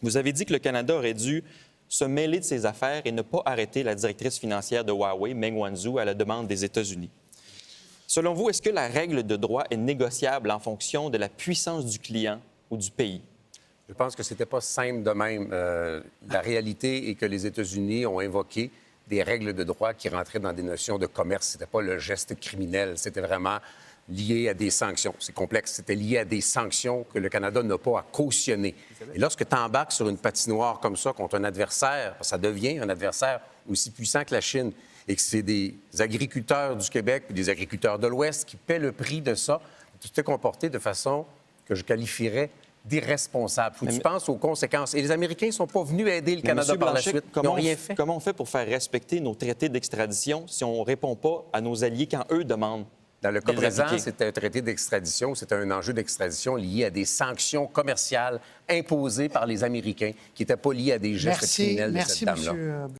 Vous avez dit que le Canada aurait dû se mêler de ses affaires et ne pas arrêter la directrice financière de Huawei, Meng Wanzhou, à la demande des États-Unis. Selon vous, est-ce que la règle de droit est négociable en fonction de la puissance du client ou du pays? Je pense que c'était pas simple de même. La réalité est que les États-Unis ont invoqué des règles de droit qui rentraient dans des notions de commerce. C'était pas le geste criminel, c'était vraiment lié à des sanctions. C'est complexe. C'était lié à des sanctions que le Canada n'a pas à cautionner. Et lorsque tu embarques sur une patinoire comme ça contre un adversaire, ça devient un adversaire aussi puissant que la Chine, et que c'est des agriculteurs du Québec et des agriculteurs de l'Ouest qui paient le prix de ça, tu t'es comporté de façon que je qualifierais d'irresponsable. Faut que tu penses aux conséquences. Et les Américains ne sont pas venus aider le Canada par la suite. Ils n'ont rien fait. Comment on fait pour faire respecter nos traités d'extradition si on ne répond pas à nos alliés quand eux demandent? Dans le cas présent, c'était un traité d'extradition, c'était un enjeu d'extradition lié à des sanctions commerciales imposées par les Américains qui n'étaient pas liées à des gestes criminels de cette dame-là.